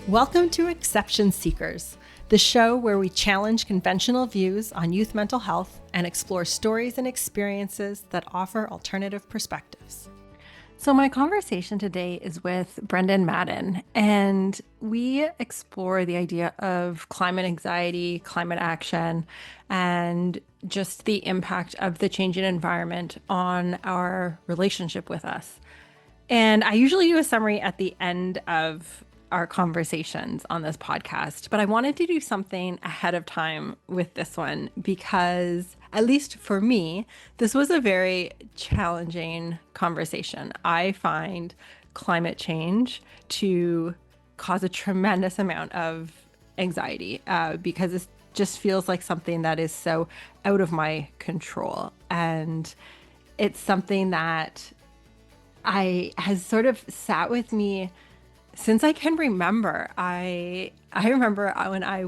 Welcome to Exception Seekers, the show where we challenge conventional views on youth mental health and explore stories and experiences that offer alternative perspectives. So, my conversation today is with Brendan Madden, and we explore the idea of climate anxiety, climate action, and just the impact of the changing environment on our relationship with us. And I usually do a summary at the end of our conversations on this podcast, but I wanted to do something ahead of time with this one because, at least for me, this was a very challenging conversation. I find climate change to cause a tremendous amount of anxiety because it just feels like something that is so out of my control. And it's something that I has sort of sat with me since I can remember. I remember when I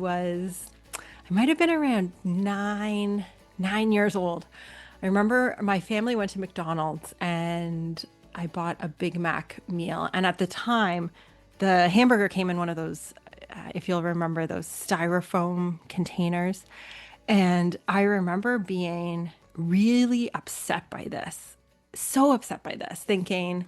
might have been around 9 years old. I remember my family went to McDonald's and I bought a Big Mac meal. And at the time, the hamburger came in one of those, if you'll remember, those styrofoam containers. And I remember being really upset by this, so upset by this, thinking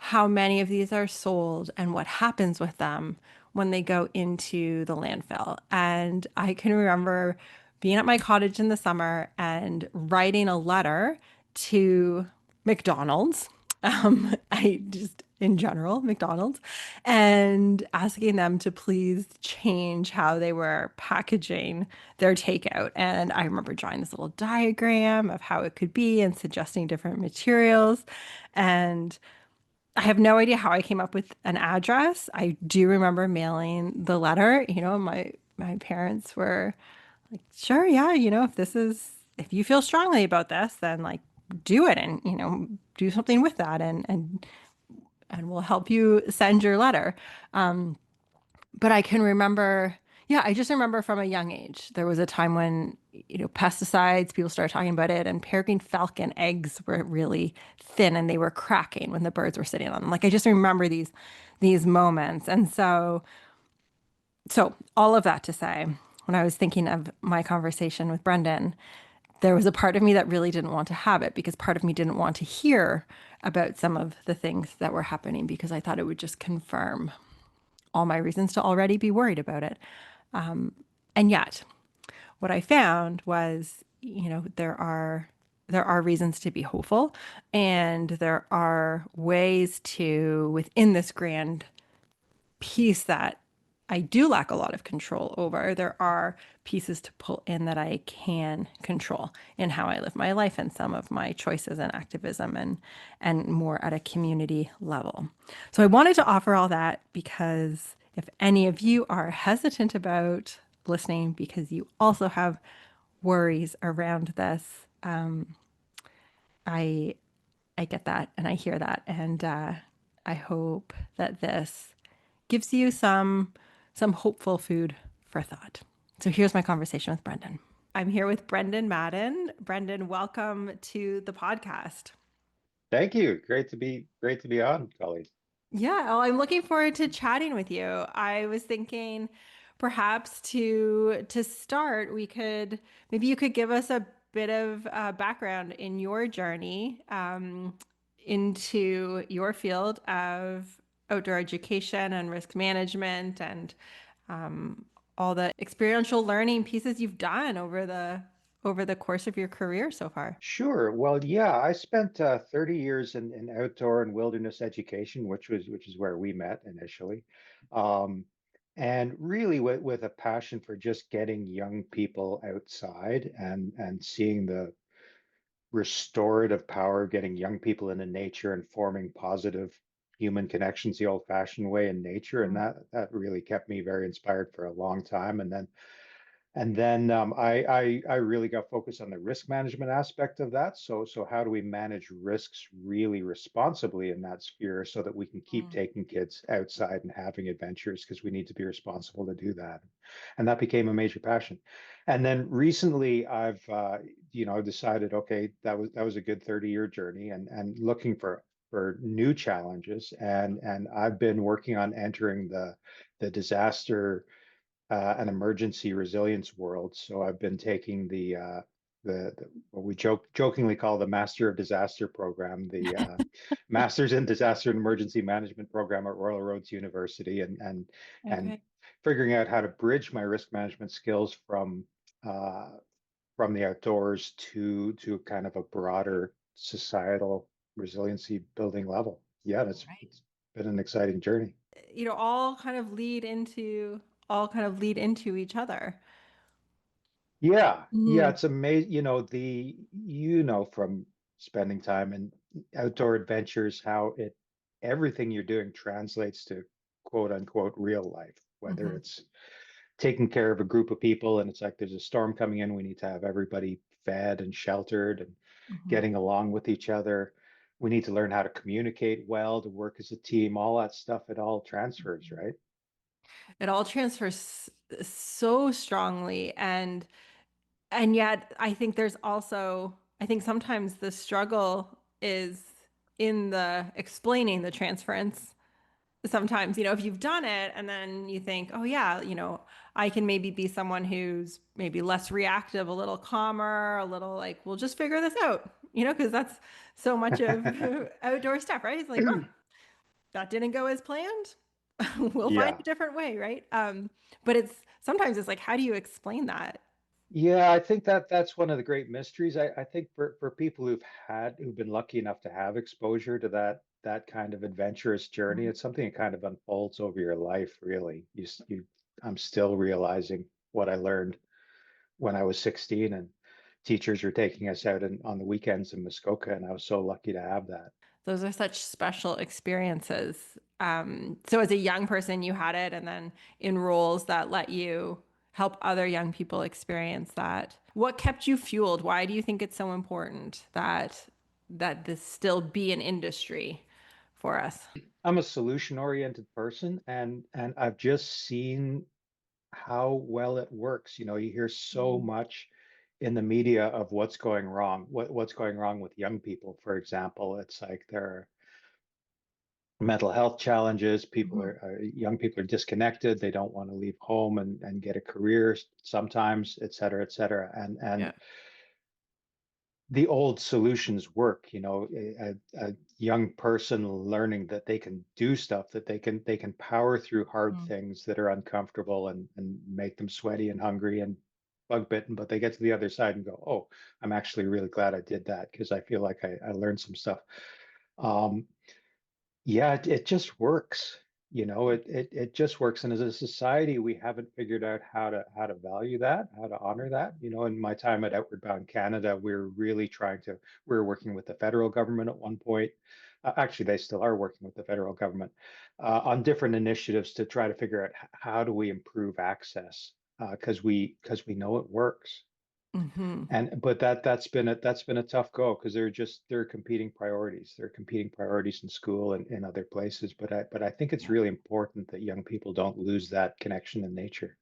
how many of these are sold and what happens with them when they go into the landfill. And I can remember being at my cottage in the summer and writing a letter to McDonald's. I just, in general, McDonald's, and asking them to please change how they were packaging their takeout. And I remember drawing this little diagram of how it could be and suggesting different materials. And I have no idea how I came up with an address. I do remember mailing the letter. My parents were like, sure, yeah, if you feel strongly about this, then like do it and, do something with that and we'll help you send your letter. But I can remember, yeah, I just remember from a young age, there was a time when, pesticides, people started talking about it, and peregrine falcon eggs were really thin and they were cracking when the birds were sitting on them. Like I just remember these moments. And so all of that to say, when I was thinking of my conversation with Brendan, there was a part of me that really didn't want to have it because part of me didn't want to hear about some of the things that were happening because I thought it would just confirm all my reasons to already be worried about it. And yet, what I found was, there are reasons to be hopeful, and there are ways to, within this grand piece that I do lack a lot of control over, there are pieces to pull in that I can control in how I live my life and some of my choices and activism and more at a community level. So I wanted to offer all that because if any of you are hesitant about listening because you also have worries around this, I I get that and I hear that, and I hope that this gives you some hopeful food for thought. So here's my conversation with Brendan. I'm here with Brendan Madden. Brendan, welcome to the podcast. Thank you. Great to be on, colleagues. Yeah, well, I'm looking forward to chatting with you. I was thinking perhaps to start, we could maybe you could give us a bit of background in your journey into your field of outdoor education and risk management and all the experiential learning pieces you've done over the course of your career so far. Sure. Well, yeah, I spent 30 years in outdoor and wilderness education, which is where we met initially. Um, and really with a passion for just getting young people outside and seeing the restorative power of getting young people into nature and forming positive human connections the old-fashioned way in nature. And that really kept me very inspired for a long time. And then I really got focused on the risk management aspect of that. So how do we manage risks really responsibly in that sphere so that we can keep Mm. taking kids outside and having adventures because we need to be responsible to do that. And that became a major passion. And then recently I've decided, okay, that was a good 30-year journey and looking for for new challenges, and I've been working on entering the disaster and emergency resilience world. So I've been taking the what we jokingly call the Master of Disaster program, the Masters in Disaster and Emergency Management program at Royal Roads University, and Okay. figuring out how to bridge my risk management skills uh, from the outdoors to kind of a broader societal resiliency building level. Yeah, Right. it's been an exciting journey. All kind of lead into each other. Yeah, yeah, Mhm. it's amazing. From spending time in outdoor adventures, how it everything you're doing translates to quote unquote real life, whether Mhm. it's taking care of a group of people and it's like there's a storm coming in, we need to have everybody fed and sheltered and Mhm. getting along with each other. We need to learn how to communicate well, to work as a team, all that stuff, it all transfers, right? It all transfers so strongly, and yet I think sometimes the struggle is in the explaining the transference. Sometimes, if you've done it and then you think, oh yeah, I can maybe be someone who's maybe less reactive, a little calmer, a little like, we'll just figure this out, because that's so much of outdoor stuff, right? It's like, oh, that didn't go as planned. We'll find Yeah. a different way, right? But sometimes it's like, how do you explain that? Yeah, I think that's one of the great mysteries. I think for people who've been lucky enough to have exposure to that kind of adventurous journey, Mhm. it's something that kind of unfolds over your life, really. I'm still realizing what I learned when I was 16 and teachers were taking us out on the weekends in Muskoka, and I was so lucky to have that. Those are such special experiences. So as a young person, you had it, and then in roles that let you help other young people experience that. What kept you fueled? Why do you think it's so important that this still be an industry for us? I'm a solution-oriented person, and I've just seen how well it works. You hear so Mm. much in the media of what's going wrong, what's going wrong with young people, for example. It's like there are mental health challenges. Mhm. Young people are disconnected. They don't want to leave home and get a career sometimes, et cetera, et cetera. And Yeah. the old solutions work, a young person learning that they can do stuff, that they can power through hard Mm. things that are uncomfortable and make them sweaty and hungry and bug bitten, but they get to the other side and go, oh, I'm actually really glad I did that because I feel like I learned some stuff. Um, yeah, it just works. It just works. And as a society, we haven't figured out how to value that, how to honor that. In my time at Outward Bound Canada, we were working with the federal government at one point. Actually, they still are working with the federal government on different initiatives to try to figure out how do we improve access because we know it works. Hmm. But that's been a tough go because they're competing priorities. They're competing priorities in school and in other places. But I think it's Yeah. really important that young people don't lose that connection in nature.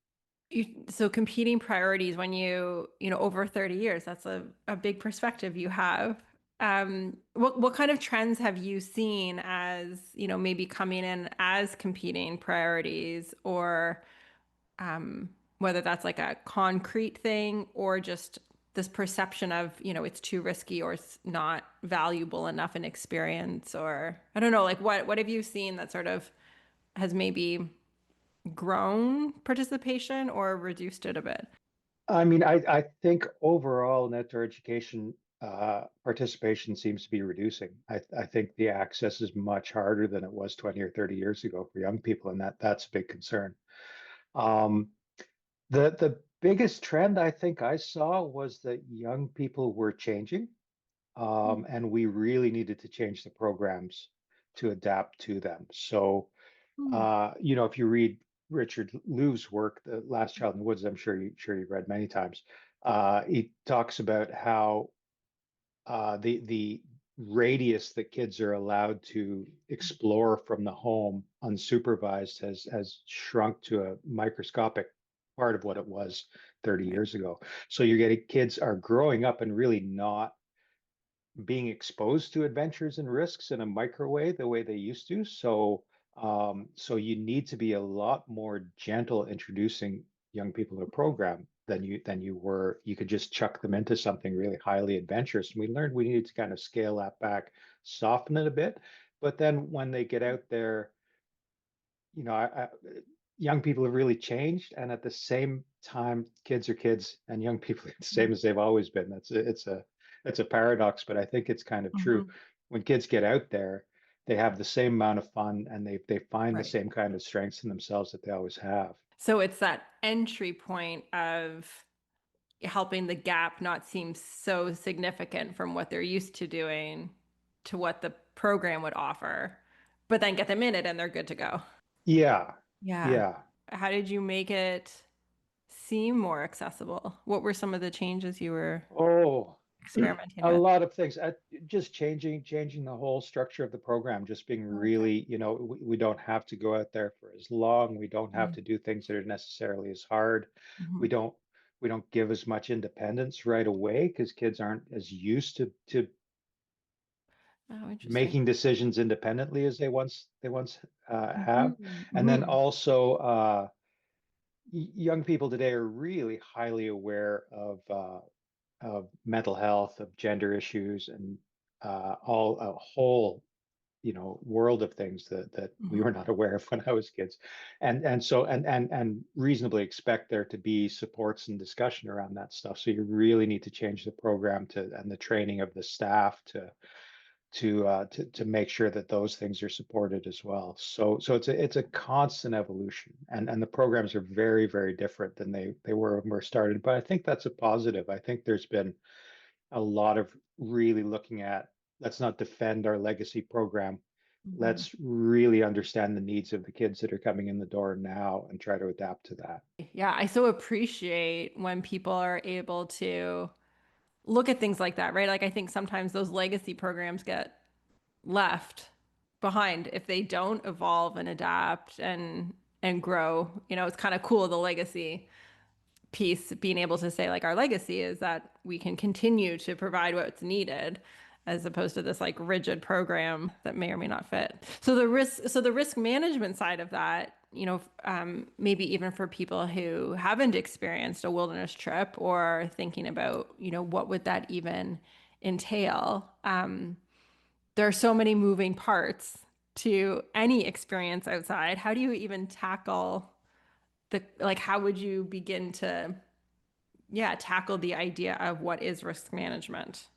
So competing priorities when over 30 years, that's a big perspective you have. What kind of trends have you seen as, maybe coming in as competing priorities or whether that's like a concrete thing or just this perception of, it's too risky or it's not valuable enough in experience or I don't know, like what have you seen that sort of has maybe grown participation or reduced it a bit? I mean, I think overall in outdoor education participation seems to be reducing. I think the access is much harder than it was 20 or 30 years ago for young people, and that's a big concern. Um, the biggest trend I think I saw was that young people were changing. And we really needed to change the programs to adapt to them. So, Mm. if you read Richard Lou's work, The Last Child in the Woods, I'm sure you've read many times. He talks about how the radius that kids are allowed to explore from the home unsupervised has shrunk to a microscopic part of what it was 30 Right. years ago. So you're getting kids are growing up and really not being exposed to adventures and risks in a microwave the way they used to. So you need to be a lot more gentle introducing young people to a program than you were. You could just chuck them into something really highly adventurous. And we learned we needed to kind of scale that back, soften it a bit. But then when they get out there, young people have really changed, and at the same time, kids are kids, and young people are the same as they've always been. It's a paradox, but I think it's kind of true. Mhm. When kids get out there, they have the same amount of fun, and they find the Right. same kind of strengths in themselves that they always have. So it's that entry point of helping the gap not seem so significant from what they're used to doing to what the program would offer, but then get them in it and they're good to go. Yeah, Yeah. yeah. How did you make it seem more accessible? What were some of the changes you were Oh, experimenting a with? lot of things. Just changing the whole structure of the program, just being Okay. really, we don't have to go out there for as long. We don't have Yeah. to do things that are necessarily as hard. We Mhm. don't we don't give as much independence right away because kids aren't as used to Oh, interesting. making decisions independently as they once have. Mhm. And then Mhm. also, young people today are really highly aware of mental health, of gender issues, and all a whole world of things that we were Mhm. not aware of when I was kids, and reasonably expect there to be supports and discussion around that stuff. So you really need to change the program to and the training of the staff to make sure that those things are supported as well. So it's a constant evolution, and the programs are very, very different than they were when we were started. But I think that's a positive. I think there's been a lot of really looking at, let's not defend our legacy program. Mhm. Let's really understand the needs of the kids that are coming in the door now and try to adapt to that. Yeah, I so appreciate when people are able to look at things like that, right? Like I think sometimes those legacy programs get left behind if they don't evolve and adapt and grow. You know, it's kind of cool the legacy piece being able to say like our legacy is that we can continue to provide what's needed as opposed to this like rigid program that may or may not fit. So the risk management side of that, maybe even for people who haven't experienced a wilderness trip or thinking about, what would that even entail? There are so many moving parts to any experience outside. How do you even tackle like, how would you begin to, yeah, tackle the idea of what is risk management?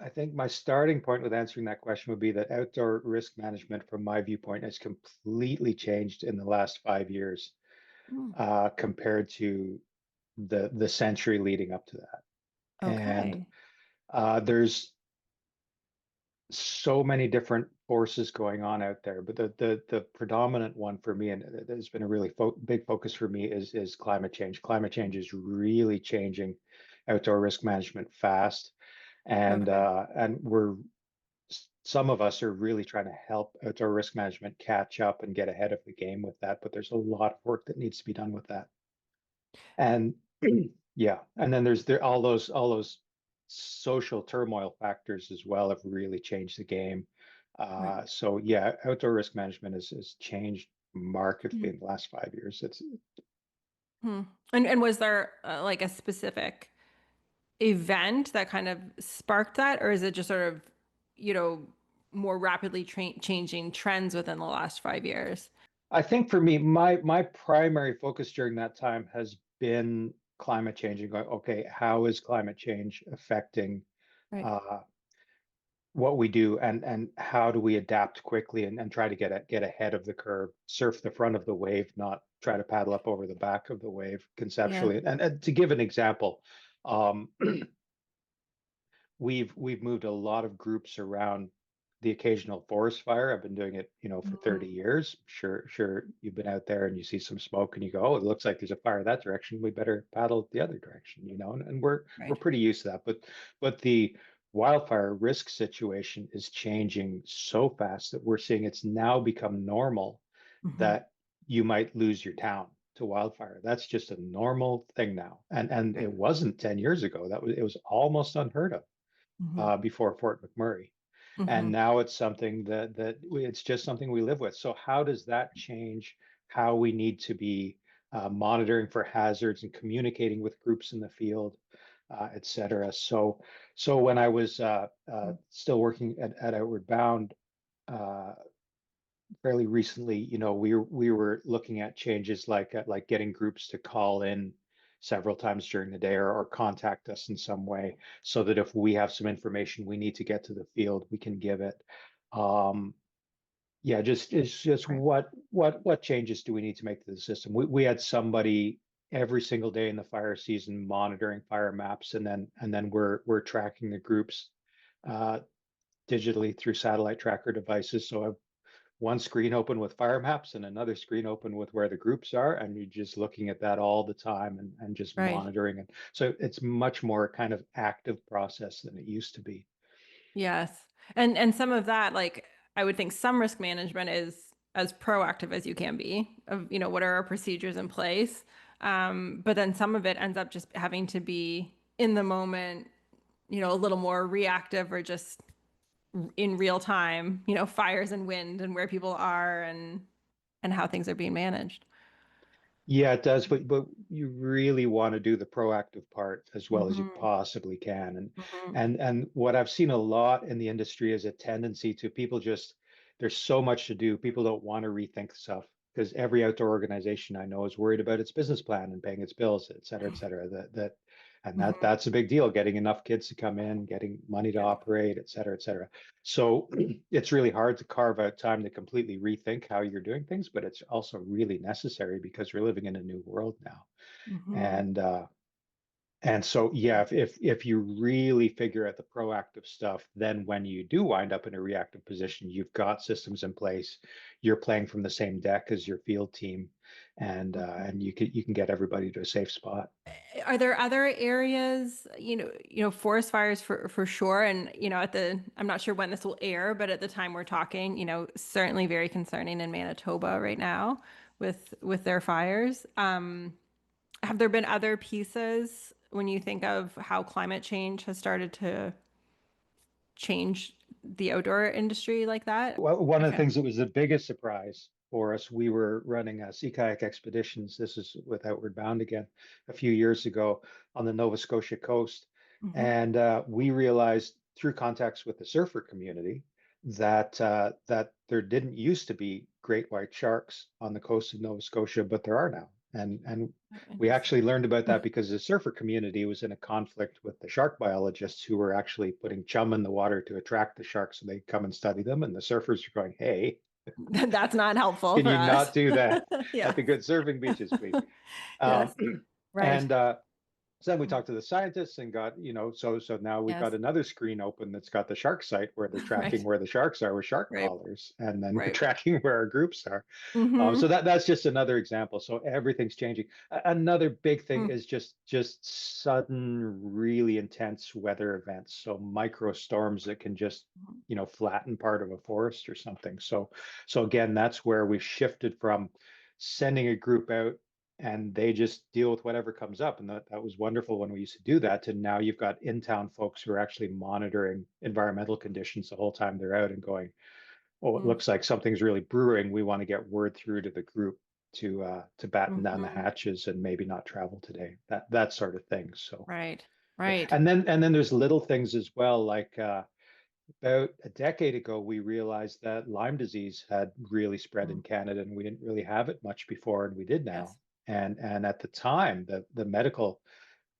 I think my starting point with answering that question would be that outdoor risk management, from my viewpoint, has completely changed in the last 5 years Hmm. compared to the century leading up to that. And Okay. there's so many different forces going on out there, but the predominant one for me, and it has been a really big focus for me, is climate change. Climate change is really changing outdoor risk management fast, and Okay. some of us are really trying to help outdoor risk management catch up and get ahead of the game with that. But there's a lot of work that needs to be done with that. And yeah, and then there's all those social turmoil factors as well have really changed the game. Right. So yeah, outdoor risk management has changed markedly Hmm. in the last 5 years. It's Hmm. And was there like a specific event that kind of sparked that, or is it just sort of, you know, more rapidly changing trends within the last 5 years? I think for me, my primary focus during that time has been climate change and going, okay, how is climate change affecting Right. uh, what we do, and how do we adapt quickly and try to get ahead of the curve, surf the front of the wave, not try to paddle up over the back of the wave Yeah. conceptually. And to give an example, um, we've moved a lot of groups around the occasional forest fire. I've been doing it, for 30 Mhm. years. Sure, you've been out there and you see some smoke and you go, oh, it looks like there's a fire that direction. We better paddle the other direction, and we're Right. pretty used to that. But the wildfire risk situation is changing so fast that we're seeing it's now become normal Hmm. that you might lose your town to wildfire. That's just a normal thing now. And Right. it wasn't 10 years ago. It was almost unheard of. before Fort McMurray. And Mm-hmm. now it's something it's just something we live with. So how does that change how we need to be monitoring for hazards and communicating with groups in the field, et cetera? So when I was still working at Outward Bound, uh, fairly recently, we were looking at changes like getting groups to call in several times during the day, or contact us in some way, so that if we have some information we need to get to the field, we can give it. Um, yeah, just it's just Right. what changes do we need to make to the system? We had somebody every single day in the fire season monitoring fire maps, and then we're tracking the groups uh, digitally through satellite tracker devices. So one screen open with fire maps and another screen open with where the groups are, and you're just looking at that all the time, and just Right. monitoring it. So it's much more kind of active process than it used to be. Yes. And some of that, like I would think some risk management is as proactive as you can be of, what are our procedures in place. But then some of it ends up just having to be in the moment, a little more reactive or just in real time, fires and wind and where people are and how things are being managed. Yeah, it does, but you really want to do the proactive part as well as you Hmm. possibly can. And Hmm. and and what I've seen a lot in the industry is a tendency to people just there's so much to do. People don't want to rethink stuff because every outdoor organization I know is worried about its business plan and paying its bills, et cetera, et cetera. Hmm. That's a big deal, getting enough kids to come in, getting money to Yeah. operate, et cetera, et cetera. So it's really hard to carve out time to completely rethink how you're doing things, but it's also really necessary because we're living in a new world now. Hmm. And and so yeah, if you really figure out the proactive stuff, then when you do wind up in a reactive position, you've got systems in place. You're playing from the same deck as your field team, and you can get everybody to a safe spot. Are there other areas, forest fires for sure, and I'm not sure when this will air, but at the time we're talking, certainly very concerning in Manitoba right now with their fires. Have there been other pieces when you think of how climate change has started to change the outdoor industry like that? Well, one of the Okay. things that was the biggest surprise for us, we were running sea kayak expeditions. This is with Outward Bound again, a few years ago on the Nova Scotia coast. Hmm. And we realized through contacts with the surfer community that there didn't used to be great white sharks on the coast of Nova Scotia, but there are now. And Oh, we interesting. actually learned about that because the surfer community was in a conflict with the shark biologists who were actually putting chum in the water to attract the sharks so they'd come and study them. And the surfers are going, hey, That's not helpful can for you us. not do that at Yeah. the good surfing beaches, please? Um, Yes. Right. and so then we talked to the scientists and got, so now we've got Yes. another screen open that's got the shark site where they're tracking Right. where the sharks are with shark Right. collars, and then we're Right. tracking where our groups are. So Hmm. that's just another example. So everything's changing. Another big thing Mm. is just sudden, really intense weather events. So micro storms that can just, flatten part of a forest or something. So again, that's where we've shifted from sending a group out and they just deal with whatever comes up. And that was wonderful when we used to do that. To now you've got in-town folks who are actually monitoring environmental conditions the whole time they're out and going, oh, it Mm. looks like something's really brewing. We want to get word through to the group to batten down the Hmm. hatches and maybe not travel today. That sort of thing. So Right. yeah, Right. and then there's little things as well. Like about a decade ago, we realized that Lyme disease had really spread Mm. in Canada, and we didn't really have it much before, and we did now. Yes. And at the time, the medical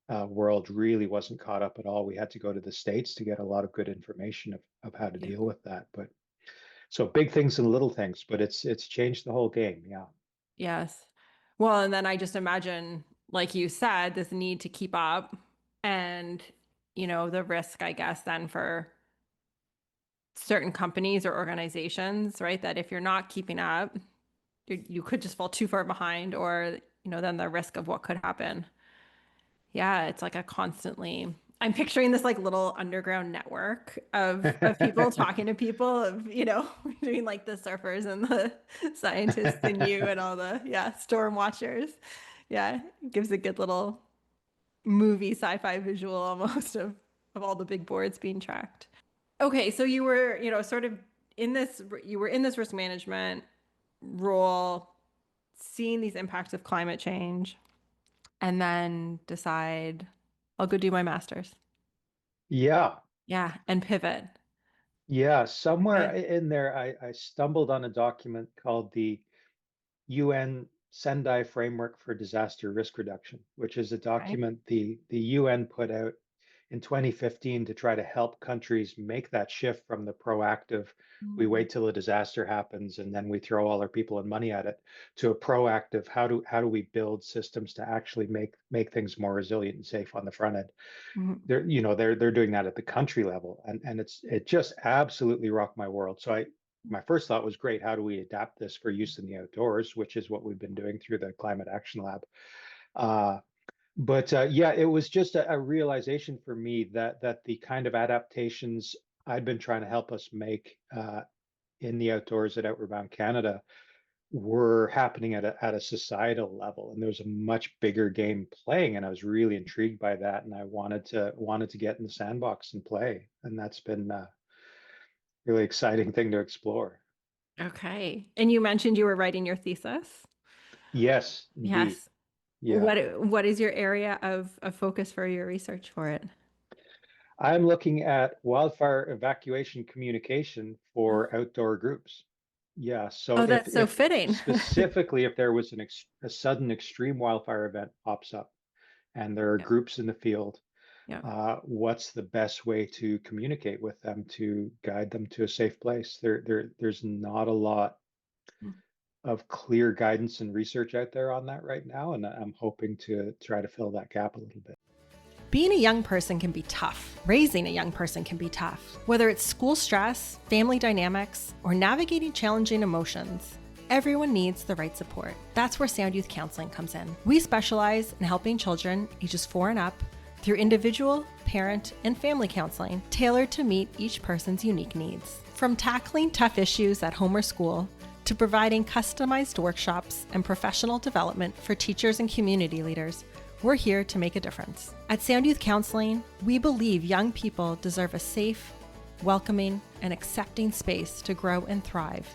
world really wasn't caught up at all. We had to go to the States to get a lot of good information of how to Yeah. deal with that. But so big things and little things, but it's changed the whole game. Yeah. Yes. Well, and then I just imagine, like you said, this need to keep up and, the risk, I guess, then for certain companies or organizations, right? That if you're not keeping up, you could just fall too far behind or, then the risk of what could happen. Yeah, it's like a constantly. I'm picturing this like little underground network of people talking to people of, doing like the surfers and the scientists and you and all the storm watchers. Yeah, it gives a good little movie sci-fi visual almost of of all the big boards being tracked. Okay, so you were, sort of you were in this risk management role, seeing these impacts of climate change, and then decide I'll go do my master's. Yeah, Yeah, and pivot. yeah. Somewhere Okay. in there, I stumbled on a document called the UN Sendai Framework for Disaster Risk Reduction, which is a Okay. document the UN put out in 2015 to try to help countries make that shift from the proactive, we Mhm. wait till a disaster happens and then we throw all our people and money at it, to a proactive, how do we build systems to actually make things more resilient and safe on the front end. Mhm. They're doing that at the country level, and it just absolutely rocked my world. So I my first thought was, great, how do we adapt this for use in the outdoors, which is what we've been doing through the Climate Action Lab. But yeah, it was just a realization for me that the kind of adaptations I'd been trying to help us make in the outdoors at Outward Bound Canada were happening at a societal level, and there was a much bigger game playing, and I was really intrigued by that, and I wanted to get in the sandbox and play, and that's been a really exciting thing to explore. Okay. And you mentioned you were writing your thesis. Yes, indeed. Yes. Yeah. What is your area of focus for your research for it? I'm looking at wildfire evacuation communication for outdoor groups. Yeah, so Oh, if that's so if fitting. specifically if there was a sudden extreme wildfire event pops up and there are Yeah. groups in the field, Yeah. what's the best way to communicate with them to guide them to a safe place? There's not a lot of clear guidance and research out there on that right now, and I'm hoping to try to fill that gap a little bit. Being a young person can be tough. Raising a young person can be tough. Whether it's school stress, family dynamics, or navigating challenging emotions, everyone needs the right support. That's where Sound Youth Counseling comes in. We specialize in helping children ages 4 and up through individual, parent, and family counseling tailored to meet each person's unique needs. From tackling tough issues at home or school to providing customized workshops and professional development for teachers and community leaders, we're here to make a difference. At Sound Youth Counseling, we believe young people deserve a safe, welcoming, and accepting space to grow and thrive,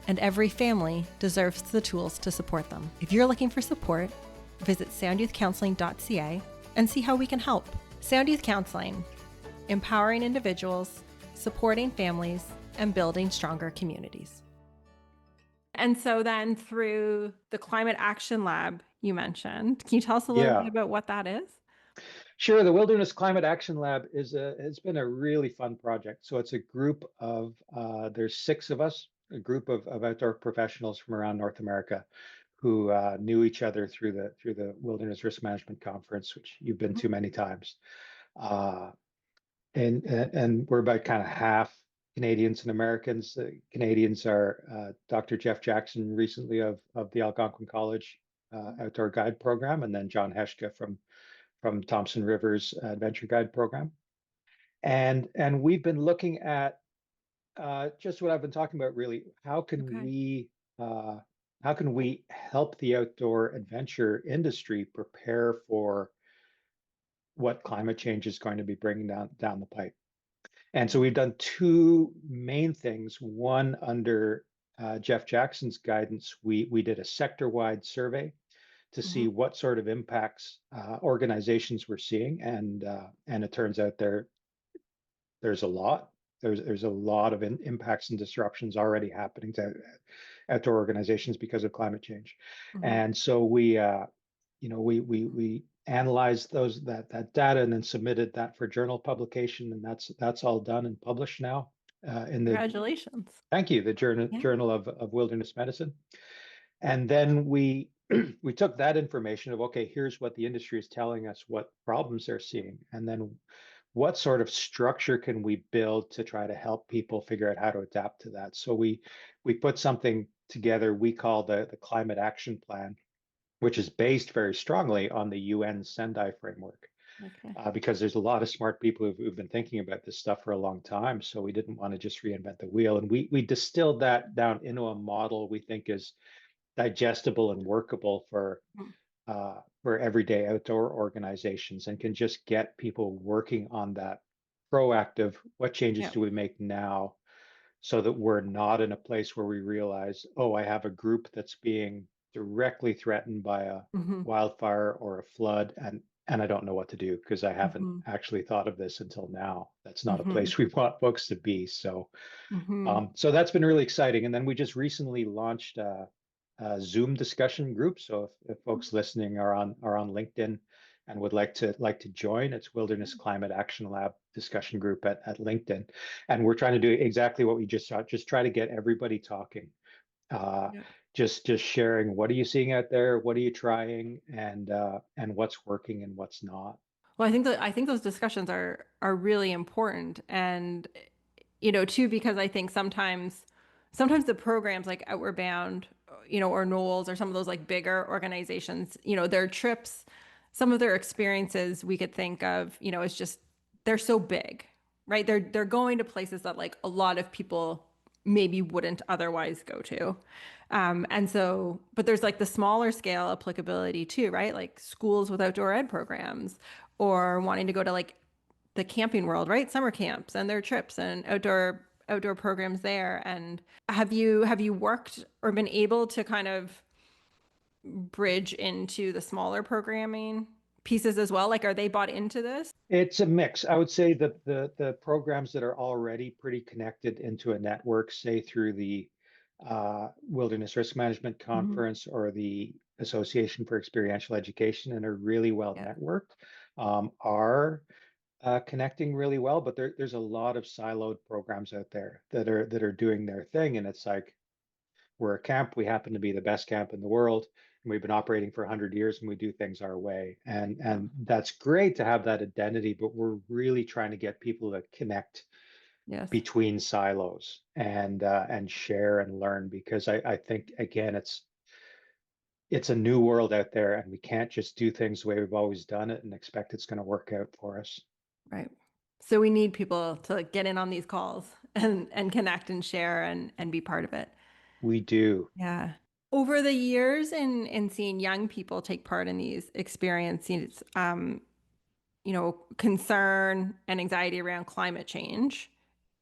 and every family deserves the tools to support them. If you're looking for support, visit soundyouthcounseling.ca and see how we can help. Sound Youth Counseling, empowering individuals, supporting families, and building stronger communities. And so then through the Climate Action Lab you mentioned, can you tell us a little bit Yeah. about what that is? Sure, the Wilderness Climate Action Lab has been a really fun project. So it's a group of there's 6 of us, a group of outdoor professionals from around North America who knew each other through the Wilderness Risk Management Conference, which you've been to many times. Uh, and we're about kind of half Canadians and Americans. Canadians are Dr. Jeff Jackson, recently of the Algonquin College Outdoor Guide Program, and then John Heshka from Thompson Rivers Adventure Guide Program. And we've been looking at just what I've been talking about, really. Okay. Uh, how can we help the outdoor adventure industry prepare for what climate change is going to be bringing down the pipe? And so we've done 2 main things. One, under Jeff Jackson's guidance, we did a sector-wide survey to see Mhm. what sort of impacts organizations were seeing, and it turns out there's a lot. There's a lot of impacts and disruptions already happening to outdoor organizations because of climate change, Mhm. and so we analyzed that data and then submitted that for journal publication, and that's all done and published now in the Congratulations. thank you, the Yeah. Journal of Wilderness Medicine. And then we we took that information of, okay, here's what the industry is telling us, what problems they're seeing, and then what sort of structure can we build to try to help people figure out how to adapt to that. So we put something together we call the Climate Action Plan, which is based very strongly on the UN Sendai framework. Okay. Because there's a lot of smart people who've been thinking about this stuff for a long time. So we didn't want to just reinvent the wheel. And we distilled that down into a model we think is digestible and workable for everyday outdoor organizations, and can just get people working on that proactive. What changes Yeah. do we make now so that we're not in a place where we realize, oh, I have a group that's being directly threatened by a Hmm. wildfire or a flood, and I don't know what to do because I haven't Hmm. actually thought of this until now. That's not a Hmm. place we want folks to be. So, Hmm. so that's been really exciting. And then we just recently launched a Zoom discussion group. So if folks listening are on LinkedIn and would like to join, it's Wilderness Climate Action Lab discussion group at LinkedIn, and we're trying to do exactly what we just saw. Just try to get everybody talking, uh, Yeah. just sharing what are you seeing out there, what are you trying, and what's working and what's not. Well, I think those discussions are really important, and too, because I think sometimes the programs like Outward Bound, or Knowles, or some of those like bigger organizations, their trips, some of their experiences we could think of, it's just they're so big, right? They're going to places that like a lot of people maybe wouldn't otherwise go to. And so, but there's like the smaller scale applicability too, right? Like schools with outdoor ed programs, or wanting to go to like the camping world, right? Summer camps and their trips and outdoor programs there. And have you worked or been able to kind of bridge into the smaller programming pieces as well? Like, are they bought into this? It's a mix. I would say the programs that are already pretty connected into a network, say through the Wilderness Risk Management Hmm. Conference or the Association for Experiential Education, and are really well Yeah. networked, are connecting really well. But there's a lot of siloed programs out there that are doing their thing, and it's like we're a camp. We happen to be the best camp in the world, and we've been operating for 100 years, and we do things our way. And Yeah. and that's great to have that identity, but we're really trying to get people to connect Yes. between silos and share and learn because I think again it's a new world out there, and we can't just do things the way we've always done it and expect it's going to work out for us. Right. So we need people to like, get in on these calls and connect and share and be part of it. We do. Yeah. Over the years in seeing young people take part in these experiences, concern and anxiety around climate change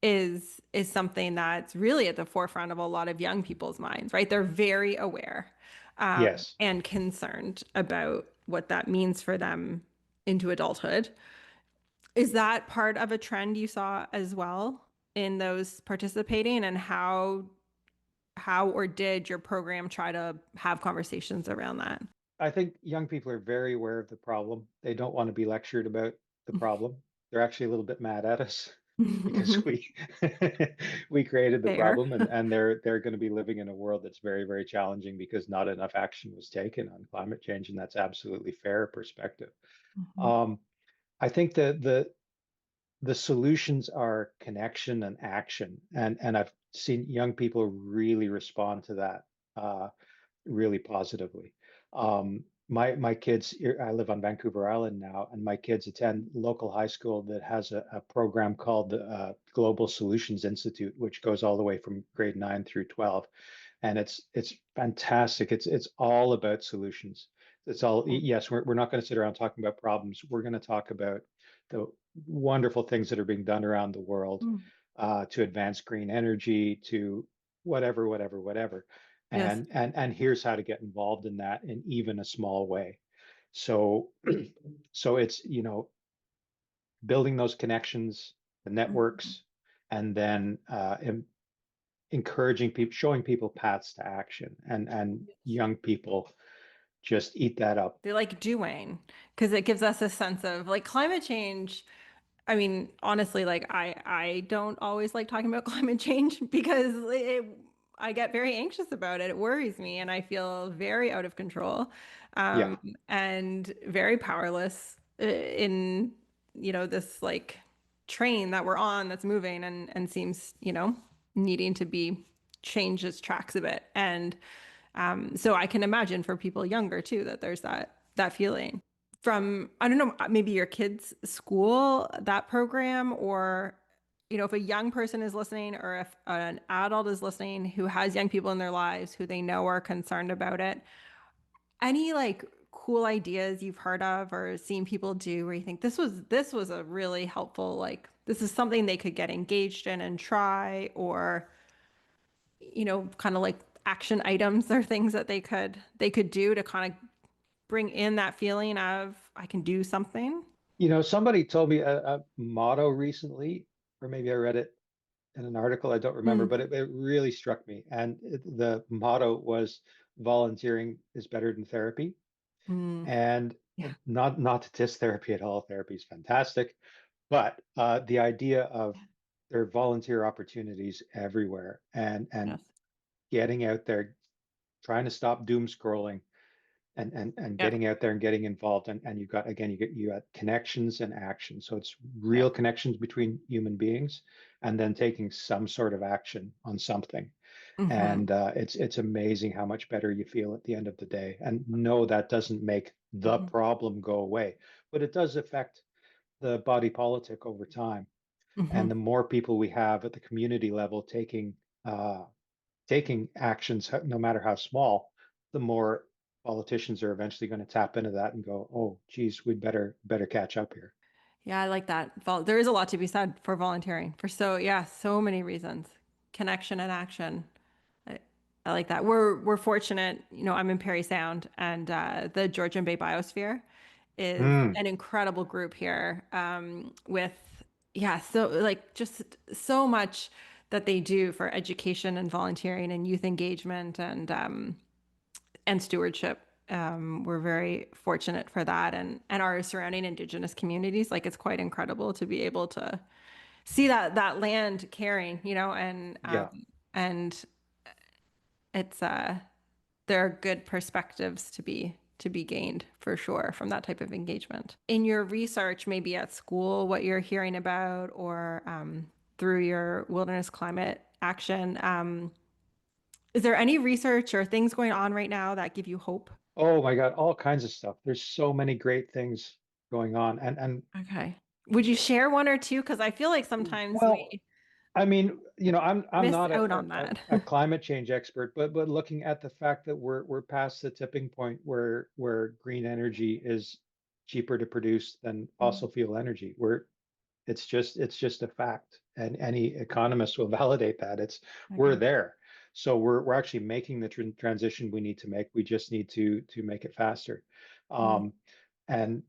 is something that's really at the forefront of a lot of young people's minds, right? They're very aware Yes. and concerned about what that means for them into adulthood. Is that part of a trend you saw as well in those participating, and how or did your program try to have conversations around that? I think young people are very aware of the problem. They don't want to be lectured about the problem. They're actually a little bit mad at us because we we created the Fair. problem, and they're going to be living in a world that's very, very challenging because not enough action was taken on climate change, and that's absolutely fair perspective. Mhm. Um, I think the solutions are connection and action, and I've seen young people really respond to that. Really positively. My kids, I live on Vancouver Island now, and my kids attend local high school that has a program called the Global Solutions Institute, which goes all the way from grade 9 through 12, and it's fantastic. It's all about solutions. It's all yes, we're not going to sit around talking about problems. We're going to talk about the wonderful things that are being done around the world Mm. to advance green energy, to whatever, whatever, whatever, Yes. and here's how to get involved in that in even a small way. So so it's building those connections, the Mhm. networks, and then encouraging people, showing people paths to action, and young people just eat that up. They like doing, because it gives us a sense of like climate change. I mean, honestly, like I don't always like talking about climate change because I get very anxious about it. It worries me, and I feel very out of control, Yeah, and very powerless in this like train that we're on that's moving and seems needing to be change its tracks a bit. And so I can imagine for people younger too that there's that feeling from, I don't know, maybe your kids' school, that program, or if a young person is listening, or if an adult is listening who has young people in their lives who they know are concerned about it, any like cool ideas you've heard of or seen people do where you think this was a really helpful, like this is something they could get engaged in and try, or kind of like action items or things that they could do to kind of bring in that feeling of I can do something. Somebody told me a motto recently, or maybe I read it in an article, I don't remember, Mm, but it really struck me. And the motto was volunteering is better than therapy. mm, And yeah. not to diss therapy at all. Therapy is fantastic, but the idea of there are volunteer opportunities everywhere, and Yes. getting out there, trying to stop doom scrolling, and Yep. getting out there and getting involved, and you've got again you got connections and action. So it's real Yep. connections between human beings, and then taking some sort of action on something. Hmm. And it's amazing how much better you feel at the end of the day. And no, that doesn't make the Hmm. problem go away, but it does affect the body politic over time. And the Hmm. more people we have at the community level taking actions, no matter how small, the more politicians are eventually going to tap into that and go, "Oh, geez, we better catch up here." Yeah, I like that. There is a lot to be said for volunteering for yeah, so many reasons. Connection and action. I, I like that. We're fortunate, I'm in Perry Sound, and the Georgian Bay Biosphere is Mm, an incredible group here, with yeah, so like just so much that they do for education and volunteering and youth engagement and stewardship. We're very fortunate for that, and our surrounding Indigenous communities. Like it's quite incredible to be able to see that land caring, yeah. and it's there are good perspectives to be gained for sure from that type of engagement. In your research, maybe at school, what you're hearing about, or through your wilderness climate action, is there any research or things going on right now that give you hope? Oh my God, all kinds of stuff. There's so many great things going on. And Okay. Would you share one or two? Because I feel like sometimes well, we I mean, I'm miss not out on that. a climate change expert, but looking at the fact that we're past the tipping point where green energy is cheaper to produce than Mm. fossil fuel energy. It's just a fact, and any economist will validate that. We're Okay. there. So we're actually making the transition we need to make. We just need to make it faster. Mm. Um, and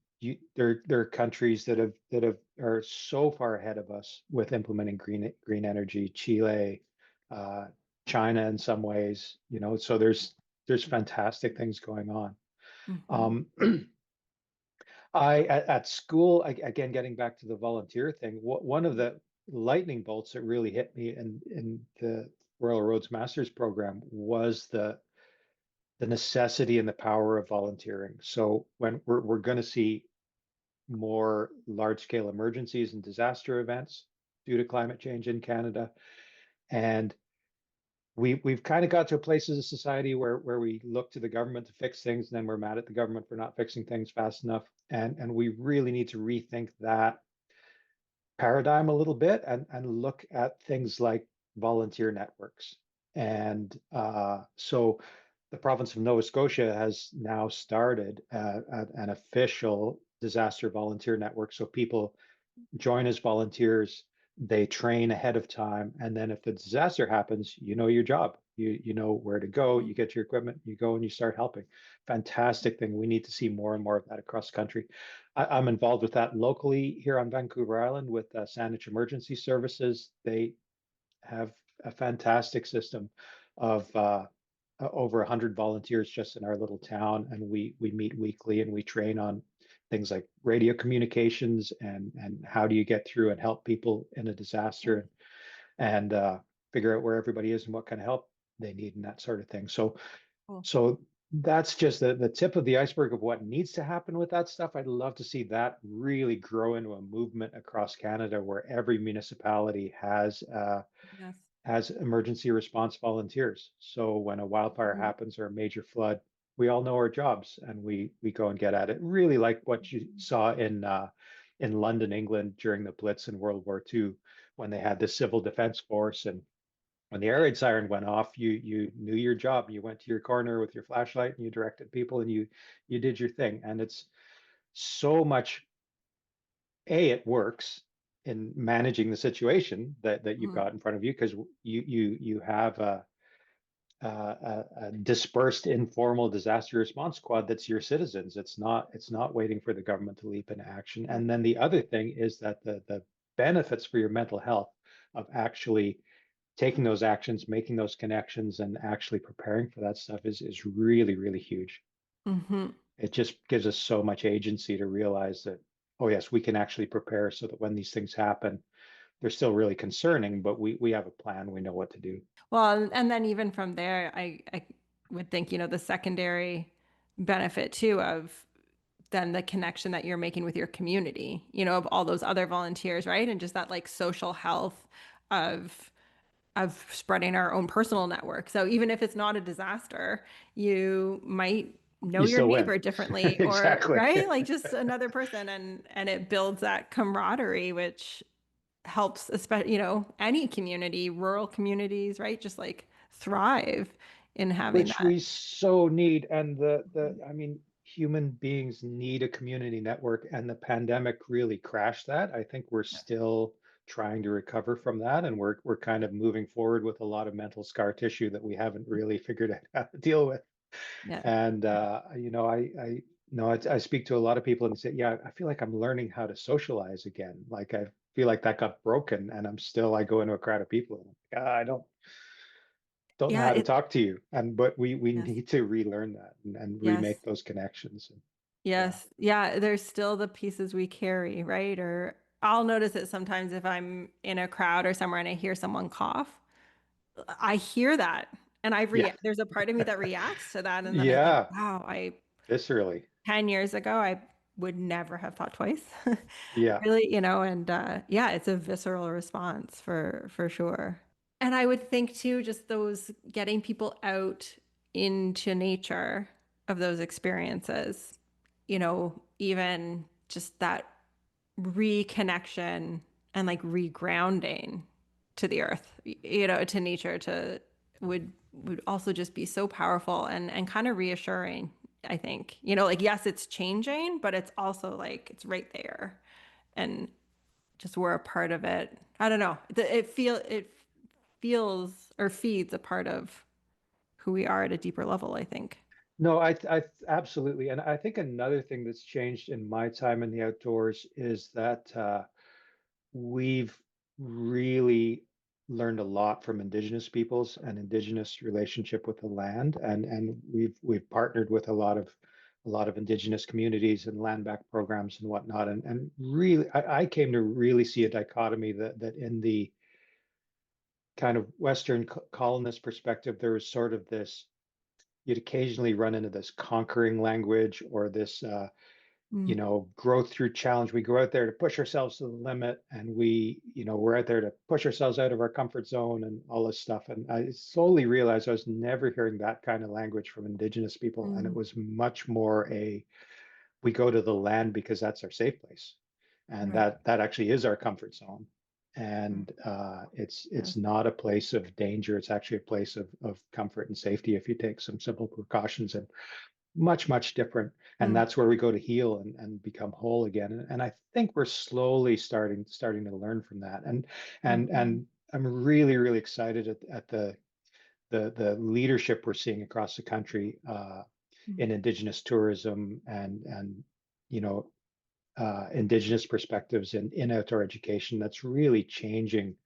there are countries that have are so far ahead of us with implementing green energy. Chile, uh, China, in some ways, so there's fantastic things going on. Hmm. Um, at school, again, getting back to the volunteer thing, one of the lightning bolts that really hit me in the Royal Roads Masters program was the necessity and the power of volunteering. So when we're going to see more large scale emergencies and disaster events due to climate change in Canada, and we've kind of got to a place as a society where we look to the government to fix things, and then we're mad at the government for not fixing things fast enough. And we really need to rethink that paradigm a little bit and look at things like volunteer networks. And so the province of Nova Scotia has now started an official disaster volunteer network. So people join as volunteers, they train ahead of time, and then if the disaster happens, you know your job. You know where to go, you get your equipment, you go and you start helping. Fantastic thing. We need to see more and more of that across the country. I'm involved with that locally here on Vancouver Island with Saanich Emergency Services. They have a fantastic system of over 100 volunteers just in our little town, and we meet weekly and we train on things like radio communications and how do you get through and help people in a disaster, and figure out where everybody is and what kind of help they need and that sort of thing. Cool. So that's just the tip of the iceberg of what needs to happen with that stuff. I'd love to see that really grow into a movement across Canada where every municipality Yes. has emergency response volunteers. So when a wildfire Mhm. happens or a major flood, we all know our jobs and we go and get at it. Really like what you saw in London, England during the Blitz in World War II when they had the civil defense force, and When the air raid siren went off, you knew your job. You went to your corner with your flashlight and you directed people and you did your thing. And it's so much, it works in managing the situation that you've Mhm. got in front of you because you have a dispersed informal disaster response squad that's your citizens. It's not waiting for the government to leap into action. And then the other thing is that the benefits for your mental health of actually taking those actions, making those connections, and actually preparing for that stuff is really, really huge. Mhm. It just gives us so much agency to realize that, oh yes, we can actually prepare so that when these things happen, they're still really concerning, but we have a plan, we know what to do. Well, and then even from there, I would think, the secondary benefit too of then the connection that you're making with your community, of all those other volunteers, right? And just that like social health of spreading our own personal network. So even if it's not a disaster, you might know You your still win. neighbor differently or Exactly. right? Like just another person and it builds that camaraderie which helps especially, any community, rural communities, right? Just like thrive in having Which that. we so need. And the I mean, human beings need a community network, and the pandemic really crashed that. I think we're still trying to recover from that, and we're kind of moving forward with a lot of mental scar tissue that we haven't really figured out how to deal with. Yeah. And I no, I speak to a lot of people and say, yeah, I feel like I'm learning how to socialize again. Like I feel like that got broken, and I go into a crowd of people and I'm like, "Ah, I don't know Yeah, how to it talk to you." And but we yes. need to relearn that and remake Yes. those connections. And yeah. Yes. Yeah, there's still the pieces we carry, right? Or I'll notice it sometimes if I'm in a crowd or somewhere and I hear someone cough. I hear that and Yeah. there's a part of me that reacts to that and then I think, Yeah. wow, I Viscerally. 10 years ago I would never have thought twice. Yeah. Really, and yeah, it's a visceral response for sure. And I would think too, just those getting people out into nature of those experiences, even just that reconnection and like regrounding to the earth, to nature, to would also just be so powerful and kind of reassuring, I think. Like yes, it's changing, but it's also like it's right there. And just we're a part of it. I don't know. It feels or feeds a part of who we are at a deeper level, I think. No, I absolutely. And I think another thing that's changed in my time in the outdoors is that we've really learned a lot from Indigenous peoples and Indigenous relationship with the land, and we've partnered with a lot of Indigenous communities and land back programs and whatnot, and really, I came to really see a dichotomy that in the kind of Western colonist perspective, there was sort of this. You'd occasionally run into this conquering language or this Mm, growth through challenge. We go out there to push ourselves to the limit, and we're out there to push ourselves out of our comfort zone and all this stuff. And I slowly realized I was never hearing that kind of language from Indigenous people, and it mm, was much more we go to the land because that's our safe place, and right. that actually is our comfort zone. Mm, And it's yes. not a place of danger. It's actually a place of comfort and safety if you take some simple precautions. And much, much different. And Mm, that's where we go to heal and become whole again. And I think we're slowly starting to learn from that. And mhm, I'm really, really excited at the leadership we're seeing across the country mm. in Indigenous tourism and you know Indigenous perspectives in outdoor education that's really changing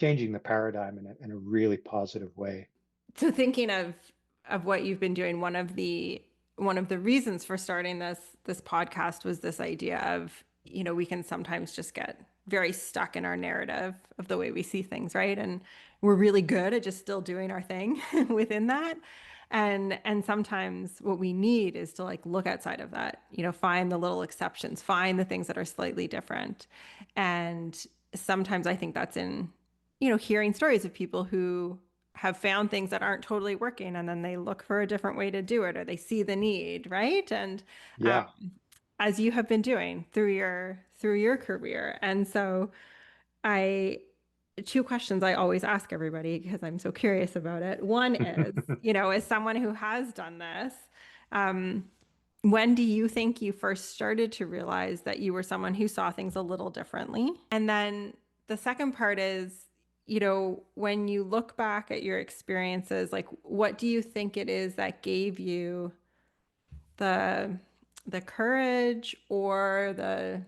the paradigm in a really positive way. So thinking of what you've been doing, one of the reasons for starting this podcast was this idea of, we can sometimes just get very stuck in our narrative of the way we see things, right? And we're really good at just still doing our thing within that. And sometimes what we need is to like look outside of that, find the little exceptions, find the things that are slightly different. And sometimes I think that's in, hearing stories of people who have found things that aren't totally working and then they look for a different way to do it or they see the need, right? And um, Yeah. as you have been doing through your career. And so I two questions I always ask everybody because I'm so curious about it. One is, as someone who has done this, um, when do you think you first started to realize that you were someone who saw things a little differently? And then the second part is, when you look back at your experiences, like what do you think it is that gave you the the courage or the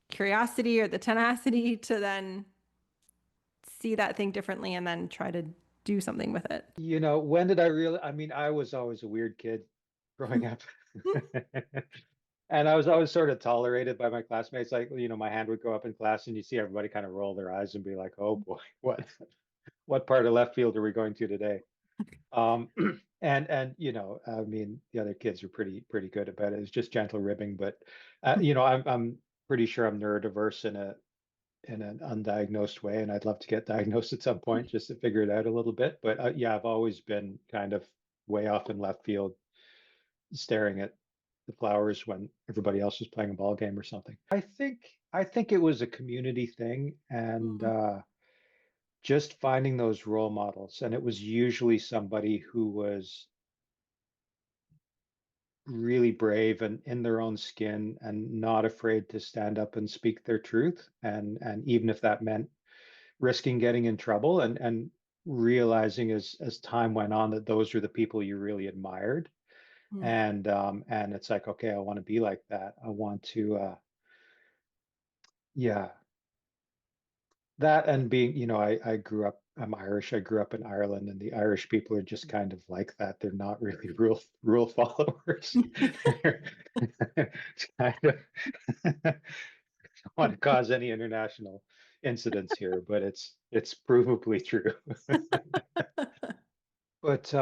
curiosity or the tenacity to then see that thing differently and then try to do something with it? When did I really, I mean, I was always a weird kid growing up. And I was always sort of tolerated by my classmates. Like, my hand would go up in class and you see everybody kind of roll their eyes and be like, oh boy, what part of left field are we going to today? Um, and I mean, the other kids are pretty good about it. It's just gentle ribbing, but I'm pretty sure I'm neurodiverse in an undiagnosed way, and I'd love to get diagnosed at some point just to figure it out a little bit. But yeah, I've always been kind of way off in left field, staring at the flowers when everybody else was playing a ball game or something. I think it was a community thing, and Mm, just finding those role models. And it was usually somebody who was really brave and in their own skin and not afraid to stand up and speak their truth. And even if that meant risking getting in trouble, and realizing as time went on that those are the people you really admired. mm, And it's like, okay, I want to be like that. I want to yeah, that. And being, I grew up, I'm Irish. I grew up in Ireland, and the Irish people are just kind of like that. They're not really rule followers. They're it's kind of don't want to cause any international incidents here, but it's provably true. But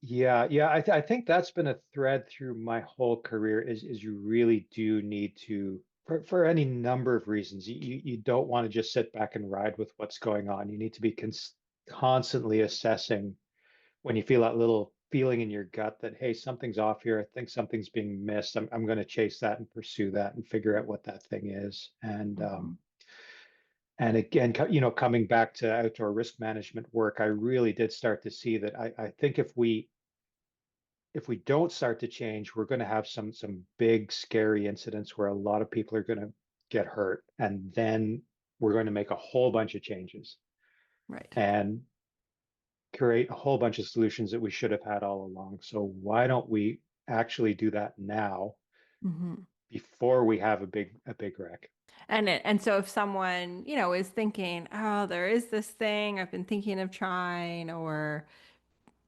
yeah, I think that's been a thread through my whole career is you really do need to, for any number of reasons. You don't want to just sit back and ride with what's going on. You need to be constantly assessing when you feel that little feeling in your gut that, hey, something's off here. I think something's being missed. I'm going to chase that and pursue that and figure out what that thing is. mhm, And again, coming back to outdoor risk management work, I really did start to see that I think if we don't start to change, we're going to have some big scary incidents where a lot of people are going to get hurt, and then we're going to make a whole bunch of changes right. and create a whole bunch of solutions that we should have had all along. So why don't we actually do that now Hmm. before we have a big wreck? And so if someone, is thinking, oh, there is this thing I've been thinking of trying, or,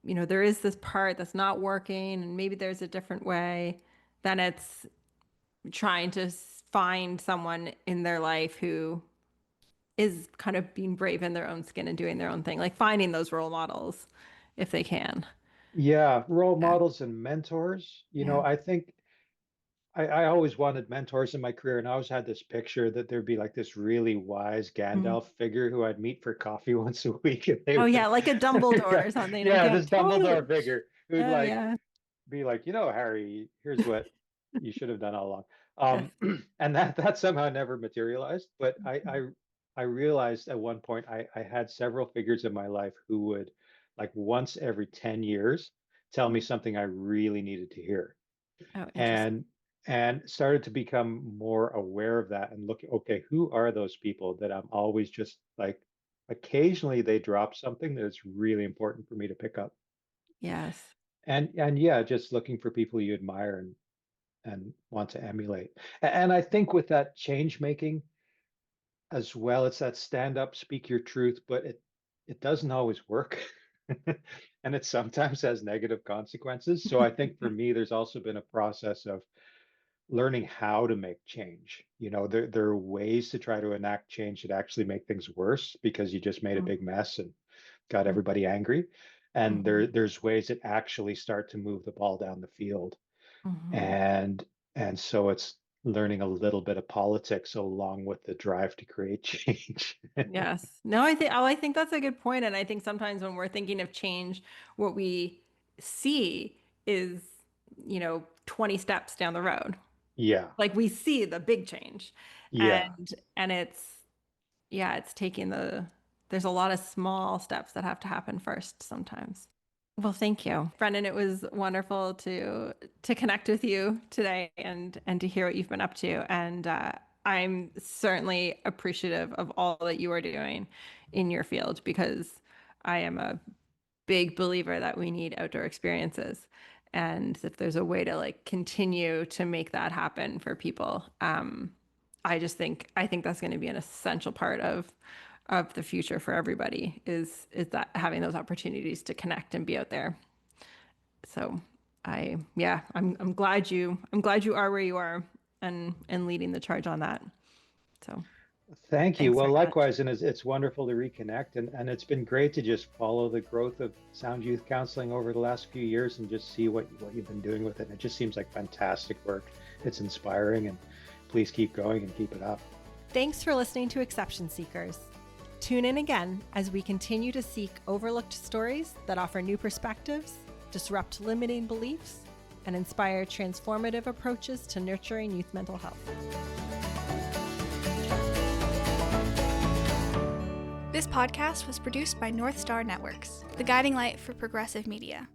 there is this part that's not working, and maybe there's a different way, then it's trying to find someone in their life who is kind of being brave in their own skin and doing their own thing, like finding those role models if they can. Yeah, role Yeah. models and mentors. Yeah. I think I always wanted mentors in my career, and I always had this picture that there'd be like this really wise Mm. Gandalf figure who I'd meet for coffee once a week, and they Oh yeah, would, like a Dumbledore yeah, or something. Like yeah, yeah, this totally. Dumbledore figure who'd Oh like yeah. be like, Harry, here's what you should have done all along. Yes. And that somehow never materialized. But I realized at one point I had several figures in my life who would, like, once every 10 years tell me something I really needed to hear, Oh, interesting. and started to become more aware of that and look, okay, who are those people that I'm always just like, occasionally they drop something that's really important for me to pick up. Yes. And yeah, just looking for people you admire and want to emulate. And I think with that change making as well, it's that stand up, speak your truth, but it doesn't always work. And it sometimes has negative consequences. So I think for me, there's also been a process of learning how to make change. There are ways to try to enact change that actually make things worse because you just made a big mess and got everybody angry. And Mm-hmm. there's ways that actually start to move the ball down the field. Hmm. And so it's learning a little bit of politics along with the drive to create change. Yes. No, I think that's a good point. And I think sometimes when we're thinking of change, what we see is, 20 steps down the road. Yeah, Like we see the big change. yeah, And it's yeah, it's taking the there's a lot of small steps that have to happen first sometimes. Well, thank you, Brendan. It was wonderful to connect with you today and to hear what you've been up to. And I'm certainly appreciative of all that you are doing in your field, because I am a big believer that we need outdoor experiences. And if there's a way to like continue to make that happen for people, I think that's going to be an essential part of the future for everybody, is that having those opportunities to connect and be out there. So I'm glad you are where you are and leading the charge on that. So Thank you. thanks Well, very much. likewise, and it's wonderful to reconnect, and it's been great to just follow the growth of Sound Youth Counseling over the last few years and just see what you've been doing with it. It just seems like fantastic work. It's inspiring, and please keep going and keep it up. Thanks for listening to Exception Seekers. Tune in again as we continue to seek overlooked stories that offer new perspectives, disrupt limiting beliefs, and inspire transformative approaches to nurturing youth mental health. This podcast was produced by North Star Networks, the guiding light for progressive media.